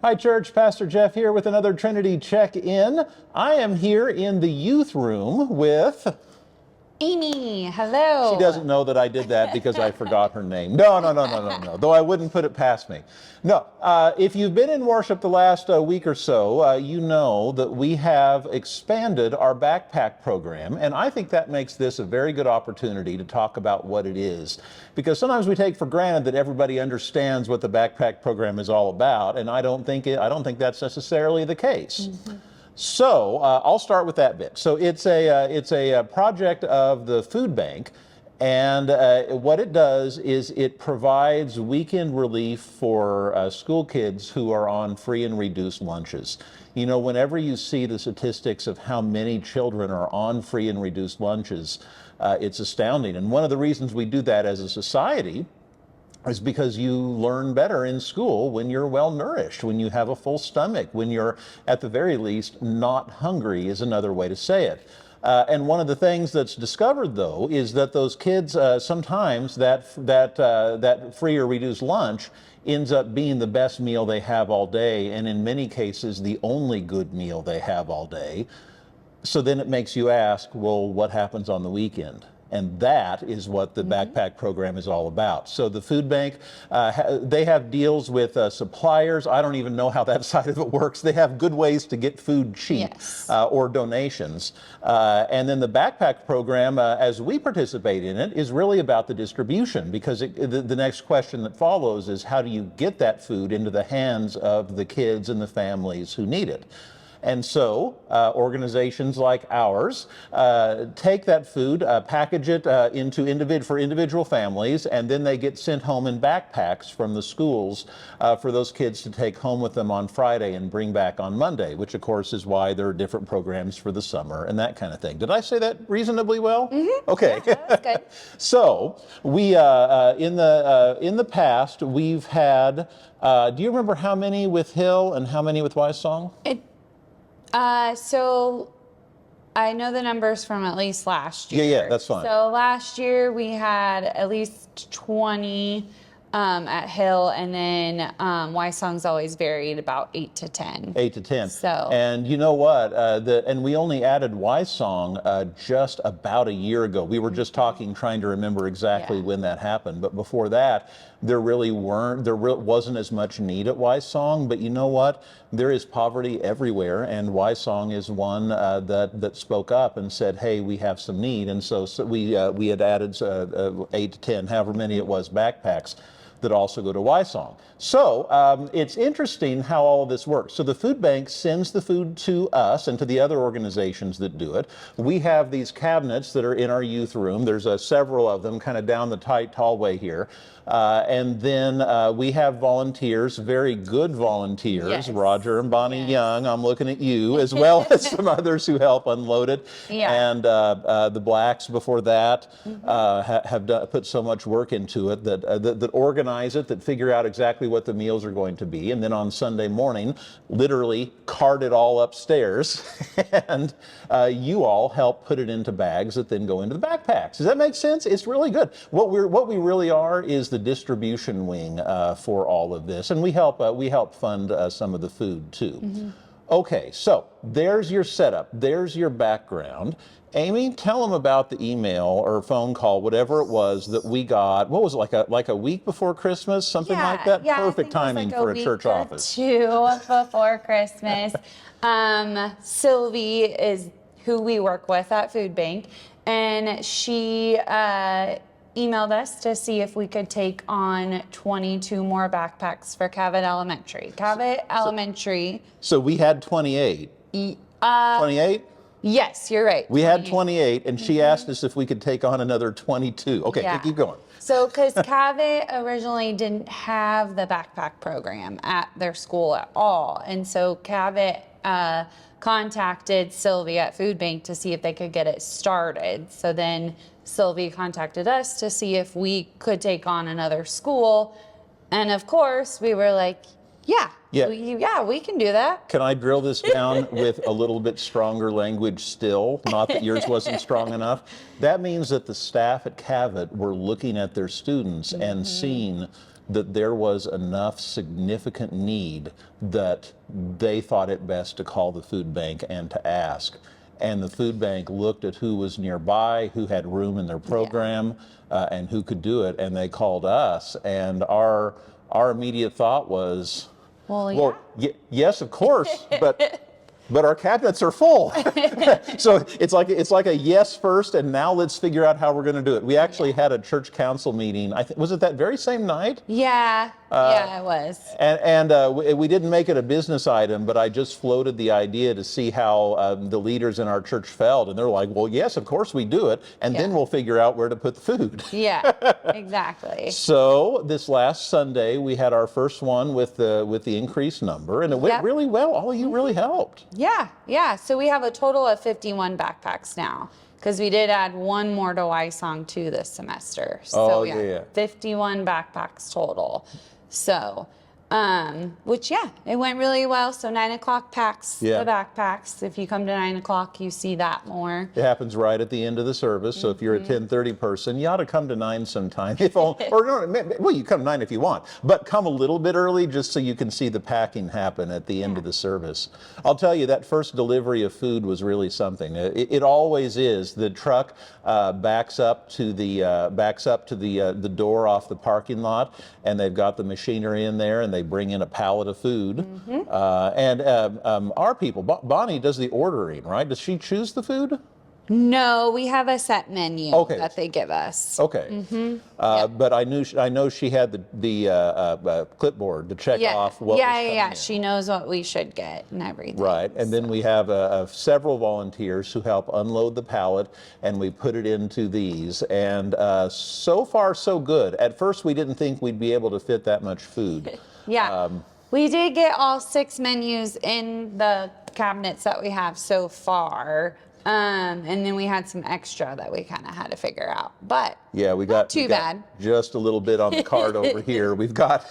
Hi, church. Pastor Jeff here with another Trinity check-in. I am here in the youth room with Amy. Hello. She doesn't know that I did that because I forgot her name. No. Though I wouldn't put it past me. No. If you've been in worship the last week or so, you know that we have expanded our backpack program, and I think that makes this a very good opportunity to talk about what it is. Because sometimes we take for granted that everybody understands what the backpack program is all about, and I don't think that's necessarily the case. Mm-hmm. So I'll start with that bit. So it's a project of the food bank, and what it does is it provides weekend relief for school kids who are on free and reduced lunches. You know, whenever you see the statistics of how many children are on free and reduced lunches, it's astounding. And one of the reasons we do that as a society is because you learn better in school when you're well nourished, when you have a full stomach, when you're at the very least not hungry is another way to say it. And one of the things that's discovered though is that those kids sometimes that free or reduced lunch ends up being the best meal they have all day, and in many cases the only good meal they have all day. So then it makes you ask, well, what happens on the weekend? And that is what the backpack program is all about. So the food bank, they have deals with suppliers. I don't even know how that side of it works. They have good ways to get food cheap, yes. Or donations. And then the backpack program, as we participate in it, is really about the distribution, because the next question that follows is how do you get that food into the hands of the kids and the families who need it? And so organizations like ours take that food, package it for individual families, and then they get sent home in backpacks from the schools for those kids to take home with them on Friday and bring back on Monday, which of course is why there are different programs for the summer and that kind of thing. Did I say that reasonably well? Mm-hmm. Okay. Yeah, that's good. So we in the past we've had. Do you remember how many with Hill and how many with Wise Song? So I know the numbers from at least last year. Yeah, that's fine. So last year we had at least 20 at Hill, and then Wise Song's always varied about 8 to 10. 8 to 10. So, and you know what? And we only added Wise Song just about a year ago. We were just trying to remember exactly when that happened. But before that, there wasn't as much need at Wise Song. But you know what? There is poverty everywhere, and Wise Song is one that spoke up and said, "Hey, we have some need," and so we had added 8 to 10, however many it was, backpacks that also go to Wise Song. So it's interesting how all of this works. So the food bank sends the food to us and to the other organizations that do it. We have these cabinets that are in our youth room. There's several of them kind of down the tight hallway here. And then we have volunteers, very good volunteers, yes. Roger and Bonnie Young, I'm looking at you, as well as some others who help unload it. Yeah. And the Blacks before that have put so much work into it that organize it, that figure out exactly what the meals are going to be. And then on Sunday morning, literally cart it all upstairs. And you all help put it into bags that then go into the backpacks. Does that make sense? It's really good. What we really are is the distribution wing for all of this, and we help fund some of the food too. Mm-hmm. Okay, so there's your setup, there's your background. Amy, tell them about the email or phone call, whatever it was that we got. What was it, like a week before Christmas, something like that? Yeah, perfect timing for a church office. 2 before Christmas. Sylvie is who we work with at Food Bank, and she emailed us to see if we could take on 22 more backpacks for Cavett Elementary. Elementary. So we had 28. 28? Yes, you're right. We had 28, and she asked us if we could take on another 22. Okay, keep going. So, because Cavett originally didn't have the backpack program at their school at all. And so Cavett contacted Sylvie at Food Bank to see if they could get it started. So then Sylvie contacted us to see if we could take on another school. And of course, we were like, we can do that. Can I drill this down with a little bit stronger language still? Not that yours wasn't strong enough. That means that the staff at Cavett were looking at their students and seeing that there was enough significant need that they thought it best to call the food bank and to ask. And the food bank looked at who was nearby, who had room in their program, and who could do it, and they called us. And our immediate thought was, Well, yes, of course, but our cabinets are full. So it's like a yes first, and now let's figure out how we're going to do it. We actually had a church council meeting. Was it that very same night? yeah, it was. And we didn't make it a business item, but I just floated the idea to see how the leaders in our church felt, and they're like, "Well, yes, of course we do it, and then we'll figure out where to put the food." Yeah, exactly. So this last Sunday we had our first one with the increased number, and it went really well. All of you really helped. Yeah. So we have a total of 51 backpacks now, because we did add one more to Wysong too this semester. So 51 backpacks total. So, which it went really well. So 9 o'clock packs the backpacks. If you come to 9 o'clock, you see that more. It happens right at the end of the service. So if you're a 10:30 person, you ought to come to 9 sometime. Well, you come 9 if you want, but come a little bit early just so you can see the packing happen at the end of the service. I'll tell you, that first delivery of food was really something. It always is. The truck backs up to the door off the parking lot, and they've got the machinery in there, and they bring in a pallet of food. And our people, Bonnie does the ordering, right? Does she choose the food? No, we have a set menu that they give us. Okay. But I know she had the clipboard to check off what was coming in. She knows what we should get and everything. Right, and then we have several volunteers who help unload the pallet, and we put it into these. And so far, so good. At first, we didn't think we'd be able to fit that much food. We did get all 6 menus in the cabinets that we have so far. And then we had some extra that we kind of had to figure out, but we got too bad. Just a little bit on the card over here. We've got,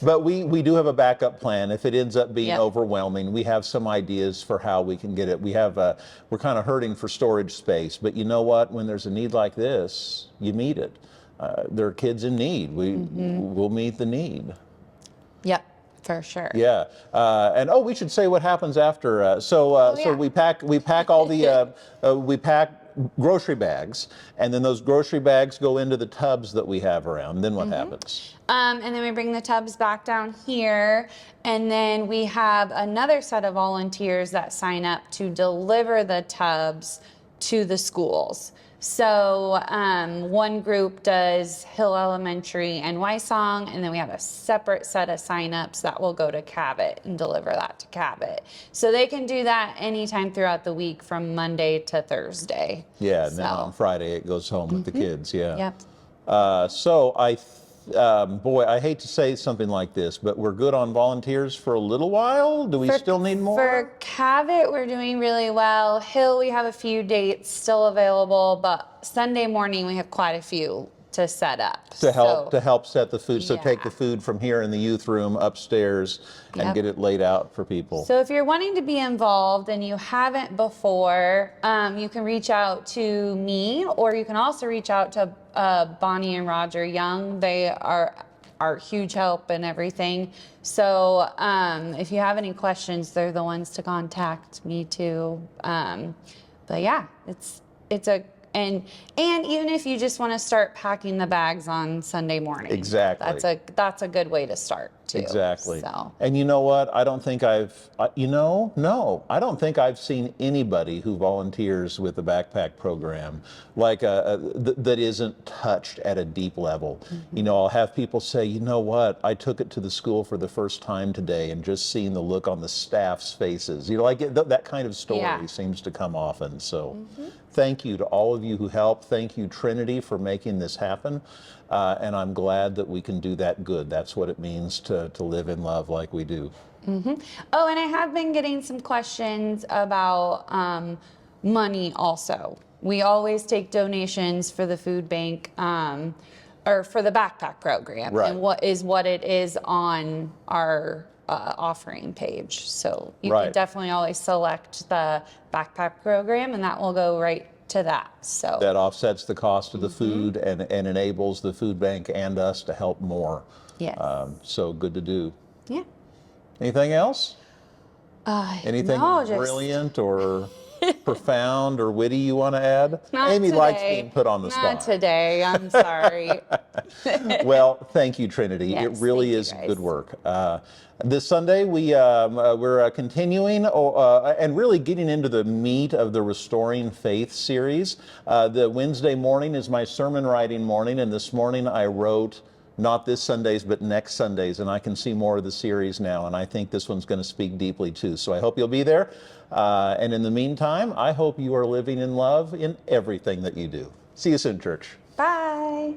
but we do have a backup plan. If it ends up being overwhelming, we have some ideas for how we can get it. We're kind of hurting for storage space, but you know what? When there's a need like this, you meet it. There are kids in need. We'll meet the need. Yep. For sure. Yeah, and we should say what happens after. So we pack all the we pack grocery bags, and then those grocery bags go into the tubs that we have around. Then what happens? And then we bring the tubs back down here, and then we have another set of volunteers that sign up to deliver the tubs to the schools. So one group does Hill Elementary and Wysong, and then we have a separate set of signups that will go to Cabot and deliver that to Cabot. So they can do that anytime throughout the week from Monday to Thursday. Yeah, and then on Friday it goes home with the kids. Yeah. Yep. So I hate to say something like this, but we're good on volunteers for a little while. Do we still need more? For Cabot, we're doing really well. Hill, we have a few dates still available, but Sunday morning we have quite a few to set up. To help set the food. So take the food from here in the youth room upstairs and get it laid out for people. So if you're wanting to be involved and you haven't before, you can reach out to me, or you can also reach out to Bonnie and Roger Young. They are huge help and everything. So if you have any questions, they're the ones to contact me too. But yeah, and even if you just want to start packing the bags on Sunday morning, exactly, that's a good way to start too. Exactly. So. And you know what? I don't think I don't think I've seen anybody who volunteers with the backpack program like that isn't touched at a deep level. You know, I'll have people say, you know what? I took it to the school for the first time today, and just seeing the look on the staff's faces, you know, like that kind of story seems to come often. So. Thank you to all of you who helped. Thank you, Trinity, for making this happen. And I'm glad that we can do that good. That's what it means to live in love like we do. Oh, and I have been getting some questions about money also. We always take donations for the food bank or for the backpack program. Right. And what it is on our offering page. So you can definitely always select the backpack program, and that will go right to that. So That offsets the cost of the food and enables the food bank and us to help more. yes. So good to do. Yeah. Anything else? Anything no, just- brilliant or profound or witty you want to add? Not Amy today. likes being put on the Not spot. today. I'm sorry. Well, thank you, Trinity. It Yes, really thank you, is guys. good work. This Sunday, we're continuing and really getting into the meat of the Restoring Faith series. The Wednesday morning is my sermon writing morning, and this morning I wrote not this Sunday's, but next Sunday's, and I can see more of the series now, and I think this one's going to speak deeply too. So I hope you'll be there. And in the meantime, I hope you are living in love in everything that you do. See you soon, church. Bye.